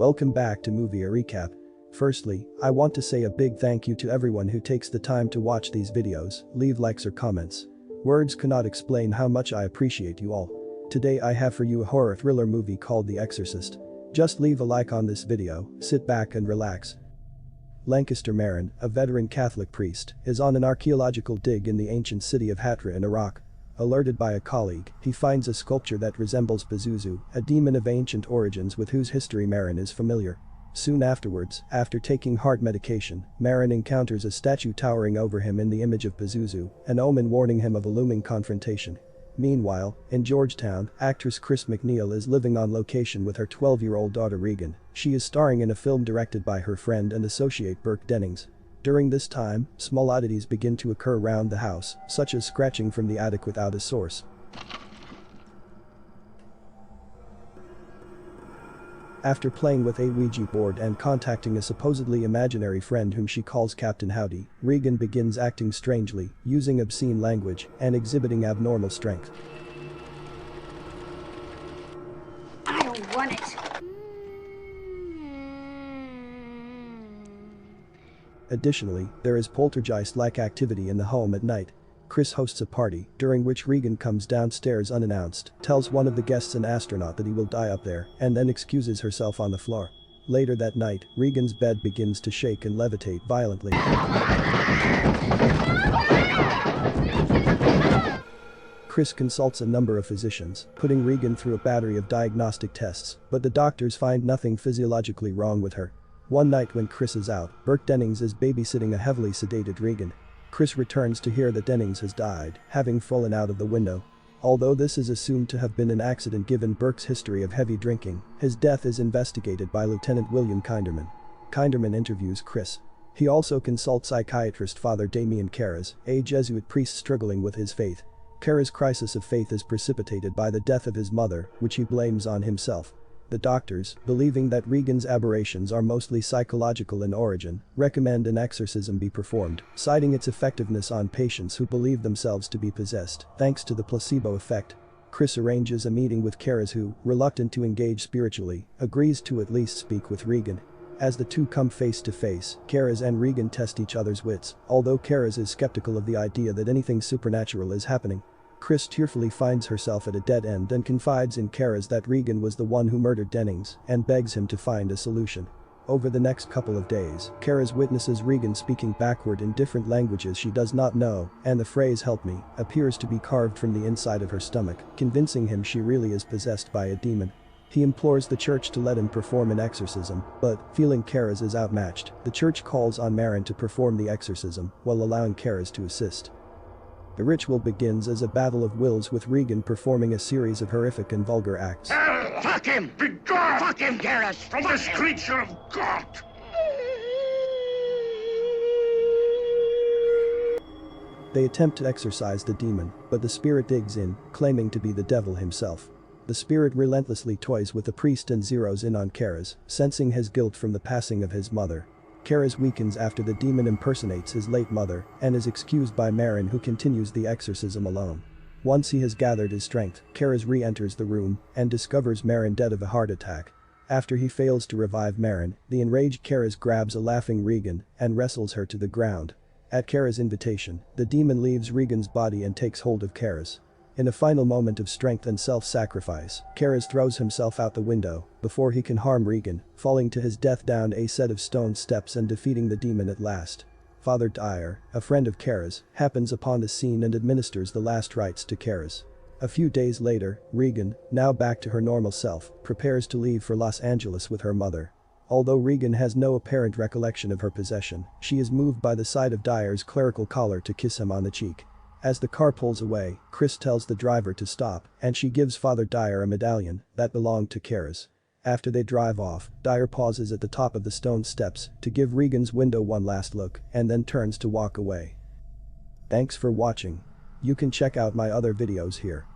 Welcome back to Movie Recap. Firstly, I want to say a big thank you to everyone who takes the time to watch these videos, leave likes or comments. Words cannot explain how much I appreciate you all. Today I have for you a horror thriller movie called The Exorcist. Just leave a like on this video, sit back and relax. Lancaster Marin, a veteran Catholic priest, is on an archaeological dig in the ancient city of Hatra in Iraq. Alerted by a colleague, he finds a sculpture that resembles Pazuzu, a demon of ancient origins with whose history Marin is familiar. Soon afterwards, after taking heart medication, Marin encounters a statue towering over him in the image of Pazuzu, an omen warning him of a looming confrontation. Meanwhile, in Georgetown, actress Chris McNeil is living on location with her 12-year-old daughter Regan. She is starring in a film directed by her friend and associate Burke Dennings. During this time, small oddities begin to occur around the house, such as scratching from the attic without a source. After playing with a Ouija board and contacting a supposedly imaginary friend whom she calls Captain Howdy, Regan begins acting strangely, using obscene language, and exhibiting abnormal strength. I don't want it. Additionally, there is poltergeist-like activity in the home at night. Chris hosts a party, during which Regan comes downstairs unannounced, tells one of the guests, an astronaut, that he will die up there, and then excuses herself on the floor. Later that night, Regan's bed begins to shake and levitate violently. Chris consults a number of physicians, putting Regan through a battery of diagnostic tests, but the doctors find nothing physiologically wrong with her. One night when Chris is out, Burke Dennings is babysitting a heavily sedated Regan. Chris returns to hear that Dennings has died, having fallen out of the window. Although this is assumed to have been an accident given Burke's history of heavy drinking, his death is investigated by Lieutenant William Kinderman. Kinderman interviews Chris. He also consults psychiatrist Father Damien Carras, a Jesuit priest struggling with his faith. Carras' crisis of faith is precipitated by the death of his mother, which he blames on himself. The doctors, believing that Regan's aberrations are mostly psychological in origin, recommend an exorcism be performed, citing its effectiveness on patients who believe themselves to be possessed, thanks to the placebo effect. Chris arranges a meeting with Carras, who, reluctant to engage spiritually, agrees to at least speak with Regan. As the two come face to face, Carras and Regan test each other's wits, although Carras is skeptical of the idea that anything supernatural is happening. Chris tearfully finds herself at a dead end and confides in Carras that Regan was the one who murdered Dennings, and begs him to find a solution. Over the next couple of days, Carras witnesses Regan speaking backward in different languages she does not know, and the phrase "help me" appears to be carved from the inside of her stomach, convincing him she really is possessed by a demon. He implores the church to let him perform an exorcism, but, feeling Carras is outmatched, the church calls on Marin to perform the exorcism, while allowing Carras to assist. The ritual begins as a battle of wills, with Regan performing a series of horrific and vulgar acts. Fuck him! Be gone! Fuck him, Garrus! From this creature of God! They attempt to exorcise the demon, but the spirit digs in, claiming to be the devil himself. The spirit relentlessly toys with the priest and zeroes in on Carras, sensing his guilt from the passing of his mother. Carras weakens after the demon impersonates his late mother and is excused by Marin, who continues the exorcism alone. Once he has gathered his strength, Carras re-enters the room and discovers Marin dead of a heart attack. After he fails to revive Marin, the enraged Carras grabs a laughing Regan and wrestles her to the ground. At Carras' invitation, the demon leaves Regan's body and takes hold of Carras. In a final moment of strength and self-sacrifice, Carras throws himself out the window before he can harm Regan, falling to his death down a set of stone steps and defeating the demon at last. Father Dyer, a friend of Carras, happens upon the scene and administers the last rites to Carras. A few days later, Regan, now back to her normal self, prepares to leave for Los Angeles with her mother. Although Regan has no apparent recollection of her possession, she is moved by the sight of Dyer's clerical collar to kiss him on the cheek. As the car pulls away, Chris tells the driver to stop, and she gives Father Dyer a medallion that belonged to Carras. After they drive off, Dyer pauses at the top of the stone steps to give Regan's window one last look, and then turns to walk away. Thanks for watching. You can check out my other videos here.